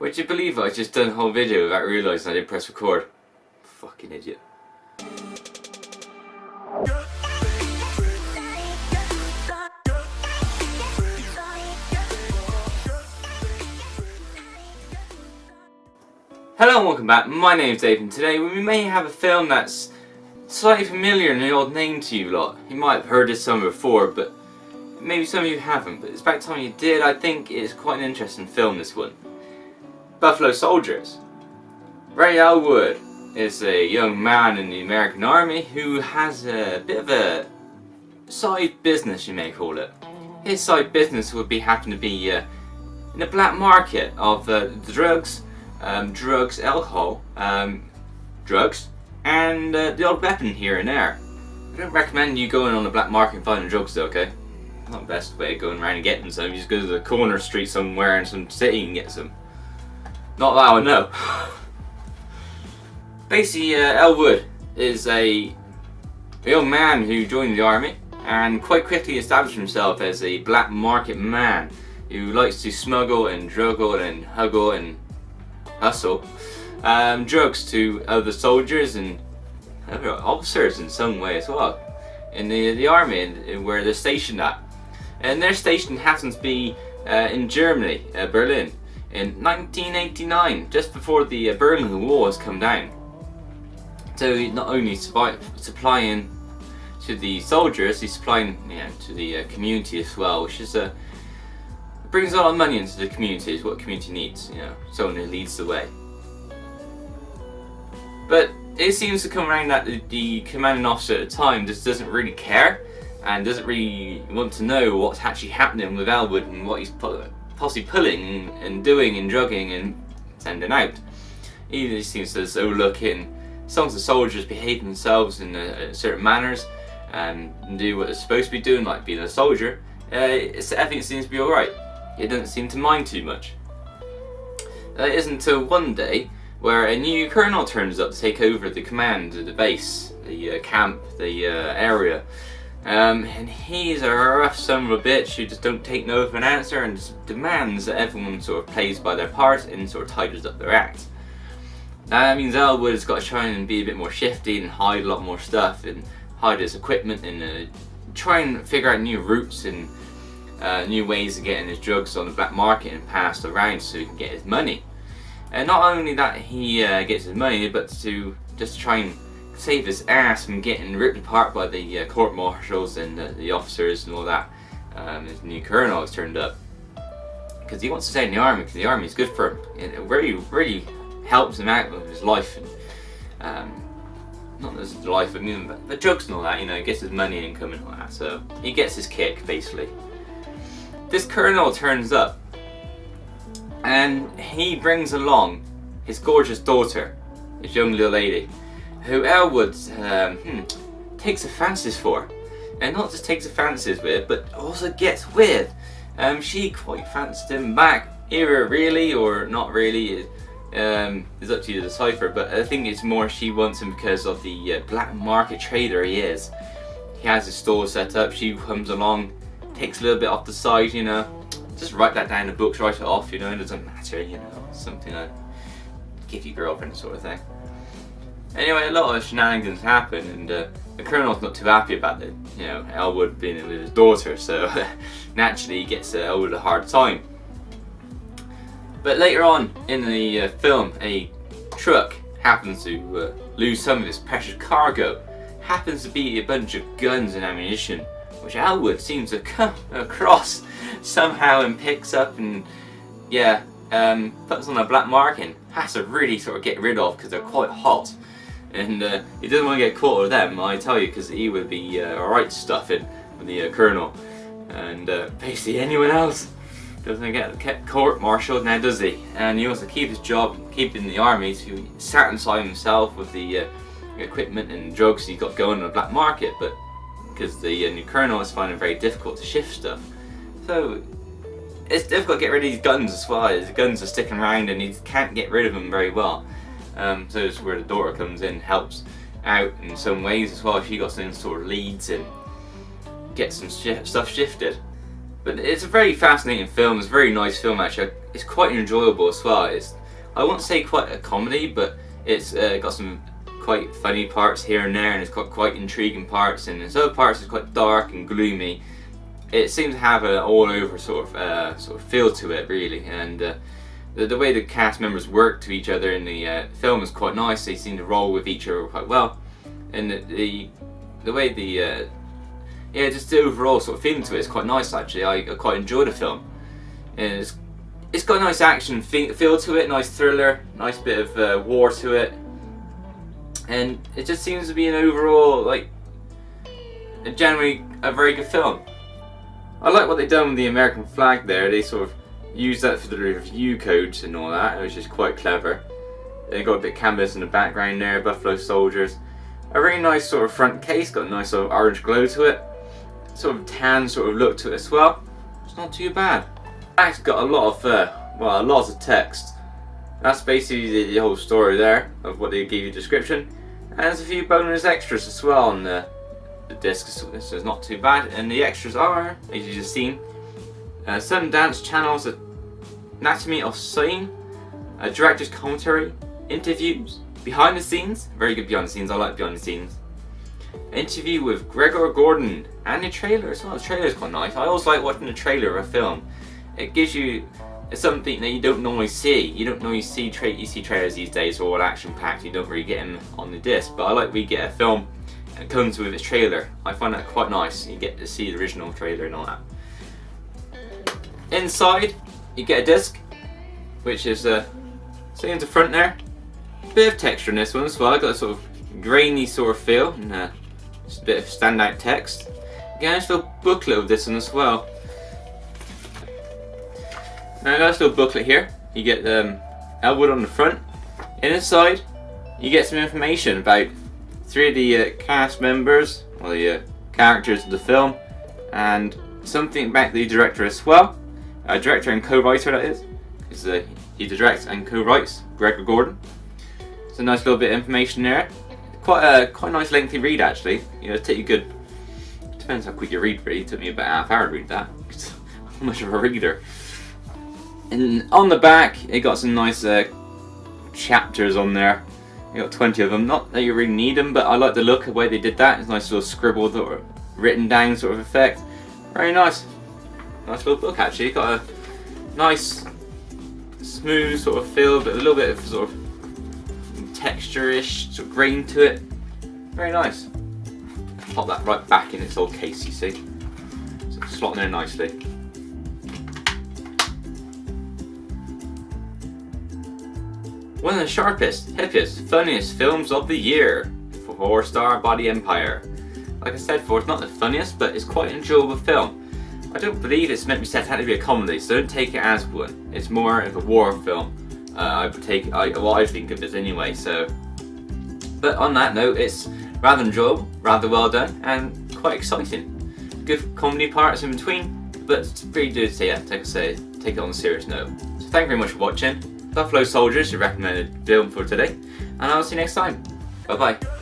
Would you believe I just done a whole video without realising I didn't press record? Fucking idiot. Hello and welcome back, my name's Dave, and today we may have a film that's slightly familiar and an odd name to you lot. You might have heard this some before, but maybe some of you haven't, but it's about time you did. I think it's quite an interesting film, this one. Buffalo Soldiers. Ray Elwood is a young man in the American Army who has a bit of a side business, you may call it. His side business would happen to be in the black market of drugs, alcohol, drugs, and the odd weapon here and there. I don't recommend you going on the black market and finding drugs though, okay? Not the best way of going around and getting some. You just go to the corner street somewhere in some city and get some. Not that I would know. Basically, Elwood is a young man who joined the army and quite quickly established himself as a black market man who likes to smuggle and druggle and huggle and hustle drugs to other soldiers and other officers in some way as well in the army where they're stationed at. And their station happens to be in Germany, Berlin, in 1989, just before the Berlin Wall has come down. So he's not only supplying to the soldiers, he's supplying to the community as well, which is brings a lot of money into the community, is what the community needs, someone who leads the way. But it seems to come around that the commanding officer at the time just doesn't really care and doesn't really want to know what's actually happening with Elwood and what he's possibly pulling and doing and drugging and sending out. He just seems to overlook in as long as the soldiers behave themselves in certain manners and do what they're supposed to be doing, like being a soldier, everything seems to be alright. It doesn't seem to mind too much. It isn't until one day where a new colonel turns up to take over the command of the base, the camp, the area. And he's a rough son of a bitch who just don't take no for an answer and just demands that everyone sort of plays by their part and sort of tidies up their act. That means Elwood has got to try and be a bit more shifty and hide a lot more stuff and hide his equipment and try and figure out new routes and new ways of getting his drugs on the black market and passed around so he can get his money. And not only that he gets his money, but to just try and save his ass from getting ripped apart by the court martials and the officers and all that. His new colonel has turned up because he wants to stay in the army because the army is good for him. It really helps him out with his life and not just his life, but drugs and all that. He gets his money and income and all that, so he gets his kick basically. This colonel turns up and he brings along his gorgeous daughter, his young little lady, who Elwood takes a fancies for, and not just takes a fancies with, but also gets with. She quite fancied him back, either really or not really. It's up to you to decipher, but I think it's more she wants him because of the black market trader he is. He has his store set up, she comes along, takes a little bit off the side, just write that down in the books, write it off, it doesn't matter, something like give your girlfriend sort of thing. Anyway, a lot of shenanigans happen, and the colonel's not too happy about it, Elwood being with his daughter, so naturally he gets Elwood a hard time. But later on in the film, a truck happens to lose some of its precious cargo. Happens to be a bunch of guns and ammunition, which Elwood seems to come across somehow and picks up and puts on a black market and has to really sort of get rid of because they're quite hot. And he doesn't want to get caught with them, I tell you, because he would be alright stuffing with the colonel. And basically anyone else doesn't get court-martialed now, does he? And he wants to keep his job, keep in the army to satisfy himself with the equipment and drugs he's got going on the black market, but because the new colonel is finding it very difficult to shift stuff. So it's difficult to get rid of these guns as well. His guns are sticking around and he can't get rid of them very well. So it's where the daughter comes in, helps out in some ways as well. She got some sort of leads and gets some stuff shifted. But it's a very fascinating film. It's a very nice film actually. It's quite enjoyable as well. I won't say quite a comedy, but it's got some quite funny parts here and there, and it's got quite intriguing parts, and there's other parts that's quite dark and gloomy. It seems to have an all-over sort of feel to it, really, and the way the cast members work to each other in the film is quite nice. They seem to roll with each other quite well, and the way just the overall sort of feeling to it is quite nice actually. I quite enjoy the film, and it's got a nice action feel to it, nice thriller, nice bit of war to it, and it just seems to be an overall generally a very good film. I like what they've done with the American flag there. They sort of used that for the review codes and all that, which is quite clever. They got a bit of canvas in the background there, Buffalo Soldiers. A really nice sort of front case, got a nice sort of orange glow to it. Sort of tan sort of look to it as well. It's not too bad. It's got a lot of text. That's basically the whole story there of what they give you description. And there's a few bonus extras as well on the disc, so this is not too bad. And the extras are, as you've just seen, Sundance Channel's Anatomy of Scene, a director's commentary, interviews, behind the scenes, very good behind the scenes, I like behind the scenes. Interview with Gregor Gordon, and the trailer as well. The trailer is quite nice. I always like watching the trailer of a film. It gives you something that you don't normally see. You don't normally see trailers these days are all action packed. You don't really get them on the disc. But I like we get a film and it comes with its trailer. I find that quite nice. You get to see the original trailer and all that. Inside, you get a disc, which is see in the front there. Bit of texture in this one as well. I got a sort of grainy sort of feel, and just a bit of standout text. Again, a little booklet of this one as well. Now I got a little booklet here. You get Elwood on the front. Inside, you get some information about 3 of the cast members, or the characters of the film, and something about the director as well. Director and co-writer, that is, because he directs and co-writes, Gregor Gordon. It's a nice little bit of information there. Quite a nice lengthy read actually. You know, take you good. Depends how quick you read. Really, it took me about half hour to read that. I'm much of a reader. And on the back, it got some nice chapters on there. You got 20 of them. Not that you really need them, but I like the look of the way they did that. It's a nice little scribbled or written down sort of effect. Very nice. Nice little book actually. Got a nice, smooth sort of feel, but a little bit of sort of texture-ish sort of grain to it. Very nice. Pop that right back in its old case, you see. So it's slotting there nicely. One of the sharpest, hippest, funniest films of the year for Horror Body Empire. Like I said before, it's not the funniest, but it's quite an enjoyable film. I don't believe it's meant to be set out to be a comedy, so don't take it as one. It's more of a war film. I think of it anyway. So, but on that note, it's rather enjoyable, rather well done, and quite exciting. Good comedy parts in between, but it's pretty good to take it on a serious note. So thank you very much for watching. Buffalo Soldiers, your recommended film for today, and I'll see you next time. Bye bye.